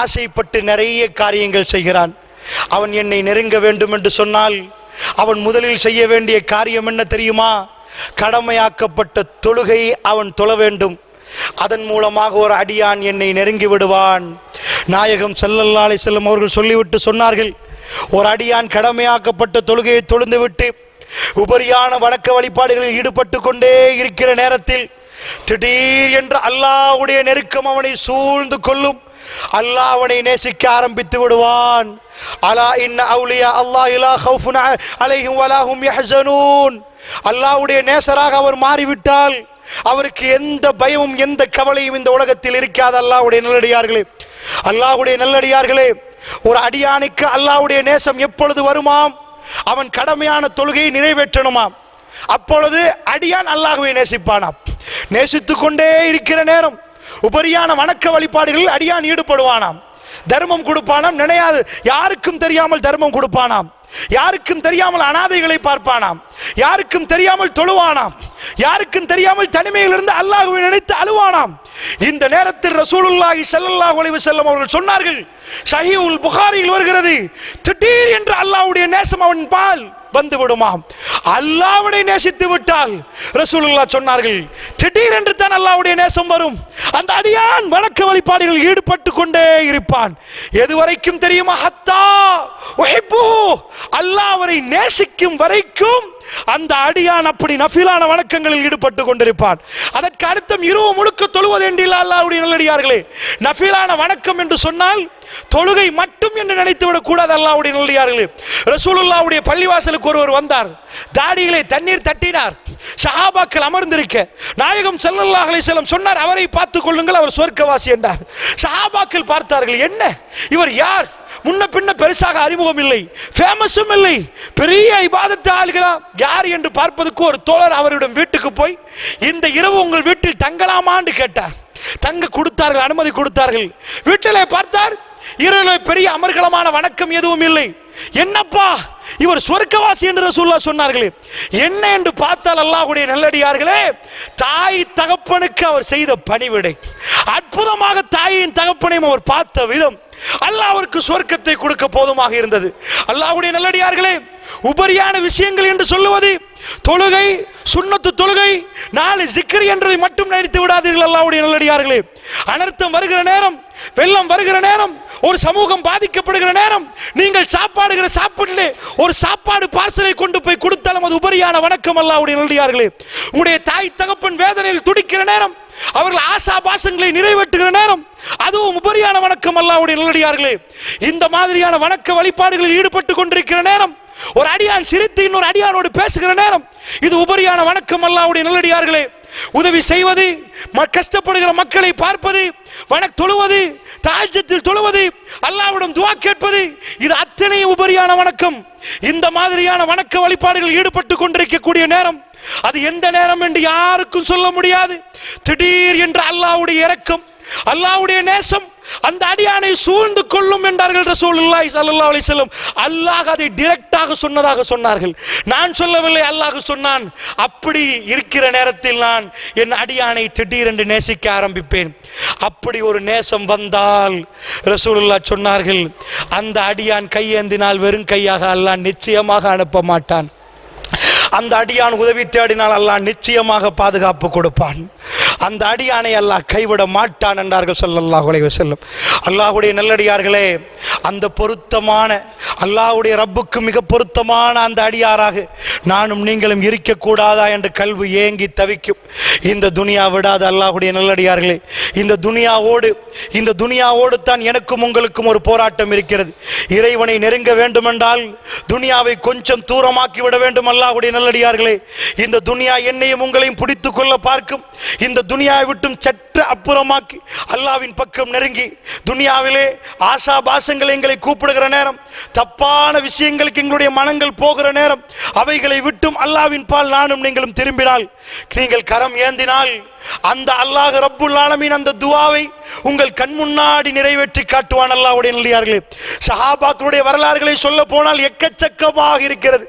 ஆசைப்பட்டு நிறைய காரியங்கள் செய்கிறான். அவன் என்னை நெருங்க வேண்டும் என்று சொன்னால் அவன் முதலில் செய்ய வேண்டிய காரியம் என்ன தெரியுமா? கடமையாக்கப்பட்ட தொழுகை அவன் தொழ வேண்டும். அதன் மூலமாக ஒரு அடியான் என்னை நெருங்கி விடுவான். நாயகம் ஸல்லல்லாஹு அலைஹி வஸல்லம் அவர்கள் சொல்லிவிட்டு சொன்னார்கள், ஒரு அடியான் கடமையாக்கப்பட்ட தொழுகையை தொழுந்து விட்டு உபரியான வணக்க வழிபாடுகளில் ஈடுபட்டு கொண்டே இருக்கிற நேரத்தில் திடீர் என்று அல்லாஹ்வுடைய நெருக்கம் அவனை சூழ்ந்து கொள்ளும். அல்லாஹ் அவனை நேசிக்க ஆரம்பித்து விடுவான். அலா இன்ன அவுலியா அல்லாஹ் லா கௌஃபுன் அலைஹிம் வலா ஹும் யஹ்ஸனூன். அல்லாஹ்வுடைய நேசராக அவர் மாறிவிட்டால் அவருக்கு எந்த பயமும் எந்த கவலையும் இந்த உலகத்தில் இருக்காது. அல்லாஹ்வுடைய நல்லடியார்களே, அல்லாஹ்வுடைய நல்லடியார்களே, ஒரு அடியானுக்கு அல்லாஹ்வுடைய நேசம் எப்பொழுது வருமாம்? அவன் கடமையான தொழுகையை நிறைவேற்றணுமாம். அப்பொழுது அடியான் அல்லாஹ்வை நேசிப்பானாம். நேசித்துக் கொண்டே இருக்கிற நேரம் உபரியான வணக்க வழிபாடுகளில் அடியான் ஈடுபடுவானாம். தர்மம் கொடுப்பானாம், நினையாது யாருக்கும் தெரியாமல் தர்மம் கொடுப்பானாம். யாருக்கும் தெரியாமல் அனாதைகளை பார்ப்பானாம். யாருக்கும் தெரியாமல் தொழுவானாம். யாருக்கும் தெரியாமல் தனிமையிலிருந்து அல்லாஹ்வை நினைத்து அழுவானாம். இந்த நேரத்தில் ரசூலுல்லாஹி ஸல்லல்லாஹு அலைஹி வஸல்லம் அவர்கள் சொன்னார்கள், ஸஹீஹுல் புகாரியில் வருகிறது, திடீர் என்று அல்லாஹ்வுடைய நேசம் அவன் பால் வந்து விடுமாம். அல்லாஹ்வை நேசித்து விட்டால் ரசூலுல்லாஹ் சொன்னார்கள், திடீர் என்று தான் அல்லாஹ்வுடைய நேசம் வரும். அந்த அடியான் வணக்க வழிபாடுகளில் ஈடுபட்டு கொண்டே இருப்பான். எதுவரைக்கும் தெரியுமா? ஹத்தா உஹிப்பு, அல்லாஹ் அவரை நேசிக்கும் வரைக்கும் அந்த அடியான் அப்படி நஃபிலான வணக்கங்களில் ஈடுபட்டு கொண்டிருப்பான். அதற்கு அர்த்தம் இரவு முழுக்க தொழுவது என்றில்லை. அல்லாஹ்வுடைய நல்லடியார்களே, நஃபிலான வணக்கம் என்று சொன்னால் தொழுகை மட்டும் என்று நினைத்து விடக் கூடாது. அல்லாஹ்வுடைய நல்லடியார்களே, ரசூலுல்லாஹ்வுடைய பள்ளிவாசலுக்கு ஒருவர் வந்தார். தாடியிலே தண்ணீர் தட்டினார். சஹாபாக்கள் அமர்ந்திருக்க நாயகம் ஸல்லல்லாஹு அலைஹி வஸல்லம் சொன்னார், அவரை பார்த்துக் கொள்ளுங்கள், அவர் சொர்க்கவாசி என்றார். சஹாபாக்கள் பார்த்தார்கள், என்ன இவர் யார்? முன்ன பின்ன பெருசாக அறிமுகம் இல்லை, ஃபேமஸும் இல்லை, பெரிய இபாதத்து ஆளுகளா யார் என்று பார்ப்பதற்கு ஒரு தோழர் அவரிடம் வீட்டுக்கு போய், இந்த இரவு உங்கள் வீட்டில் தங்கலாமான்னு கேட்டார். தங்க கொடுத்தார்கள், அனுமதி கொடுத்தார்கள். வீட்டிலே பார்த்தார், இரவில் பெரிய அமர்கலமான வணக்கம் எதுவும் இல்லை. என்னப்பா இவர் சொர்க்கவாசி என்று ரசூலுல்லாஹ் சொன்னார்களே, என்ன என்று பார்த்தால் அல்லாஹ்வுடைய நல்லடியார்களே, தாய் தகப்பனுக்கு அவர் செய்த பணிவிடை, அற்புதமாக தாயின் தகப்பனையும் அவர் பார்த்த விதம், அல்லாஹ் அவருக்கு சொர்க்கத்தை கொடுக்க போதுமாக இருந்தது. அல்லாஹ்வுடைய நல்லடியார்களே, உபரியான விஷயங்கள் என்று சொல்லுவது தொழுகை, சுன்னத்து தொழுகை, 4 ஜிக்ர் என்றதை மட்டும் நினைத்து விடாதீர்கள். அல்லாஹ்வுடைய நல்லடியார்களே, அனர்த்தம் வருகிற நேரம், வெள்ளம் வருகிற நேரம், ஒரு சமூகம் பாதிக்கப்படுகிற நேரம், நீங்கள் சாப்பாடுகிற சாப்பாட்டிலே ஒரு சாப்பாடு பார்சலை கொண்டு போய் கொடுத்தாலும் அது உபரியான வணக்கம். அல்லாஹ்வுடைய நல்லடியார்களே, உங்களுடைய தாய் தகப்பன் வேதனையில் துடிக்கிற நேரம், அவர்கள் ஆசா பாசங்களை நிறைவேற்றுகிற நேரம், அதுவும் உபரியான வணக்கம். அல்லாஹ்வுடைய நல்லடியார்களே, இந்த மாதிரியான வணக்க வழிபாடுகளில் ஈடுபட்டு கொண்டிருக்கிற நேரம், ஒரு அடியான் சிரித்து இன்னொரு அடியானோடு பேசுகிற நேரம், இது உபரியான வணக்கம். அல்லாஹ்வுடைய நல்லடியார்களே, உதவி செய்வது, கஷ்டப்படுகிற மக்களை பார்ப்பது, தொழுவது, தஹஜ்ஜுதில் தொழுவது, அல்லாஹ்விடம் துஆ கேட்பது, இது அத்தனை உபரியான வணக்கம். இந்த மாதிரியான வணக்க வழிபாடுகளில் ஈடுபட்டு கொண்டிருக்கக்கூடிய நேரம், அது எந்த நேரம் என்று யாருக்கும் சொல்ல முடியாது. திடீர் என்று அல்லாஹ்வுடைய இரக்கம், அல்லாஹ்வுடைய நேசம் அந்த அடியானை சூழ்ந்து கொள்ளும் என்றார்கள் ரசூலுல்லாஹி ஸல்லல்லாஹு அலைஹி வஸல்லம். அல்லாஹ் அதை டைரக்டாக சொன்னதாக சொன்னார்கள், நான் சொல்லவில்லை, அல்லாஹ் சொன்னான். அப்படி இருக்கிற நேரத்தில் நான் என் அடியானை திடீரென்று நேசிக்க ஆரம்பிப்பேன். அப்படி ஒரு நேசம் வந்தால் ரசூலுல்லாஹ் சொன்னார்கள், அந்த அடியான் கையேந்தினால் வெறும் கையாக அல்லாஹ் நிச்சயமாக அனுப்ப மாட்டான். அந்த அடியான் உதவி தேடினால் அல்லாஹ் நிச்சயமாக பாதுகாப்பு கொடுப்பான். அந்த அடியானை அல்லாஹ் கைவிட மாட்டான் என்றார்கள் ஸல்லல்லாஹு அலைஹி வஸல்லம். அல்லாஹ்வுடைய நல்லடியார்களே, அந்த பொருத்தமான அல்லாஹ்வுடைய ரப்புக்கு மிக பொருத்தமான அந்த அடியாராக நானும் நீங்களும் இருக்கக்கூடாதா என்று கல்வி ஏங்கி தவிக்கும். இந்த துனியா விடாத அல்லாஹ்வுடைய நல்லடியார்களே, இந்த துனியாவோடு தான் எனக்கும் உங்களுக்கும் ஒரு போராட்டம் இருக்கிறது. இறைவனை நெருங்க வேண்டுமென்றால் துனியாவை கொஞ்சம் தூரமாக்கி விட வேண்டும். அல்லாஹ்வுடைய நல்லடியார்களே, இந்த துனியா என்னையும் உங்களையும் பிடித்துக் கொள்ள பார்க்கும். இந்த துனியாவை விட்டும் சற்று அப்புறமாக்கி அல்லாஹ்வின் பக்கம் நெருங்கி, துனியாவிலே ஆசா பாசங்கள் எங்களை கூப்பிடுகிற நேரம், தப்பான விஷயங்களுக்கு எங்களுடைய மனங்கள் போகிற நேரம், அவைகளை விட்டும் அல்லாஹ்வின் பால் நானும் நீங்களும் திரும்பினால், நீங்கள் கரம் ஏந்தினால், அந்த அல்லாஹ் ரப்புல் ஆலமீன் அந்த துஆவை உங்கள் கண் முன்னாடி நிறைவேற்றி காட்டுவான். அல்லாஹ்வுடைய நல்லடியார்களே, சஹாபாக்களுடைய வரலாறுகளை சொல்ல போனால் எக்கச்சக்கமாக இருக்கிறது.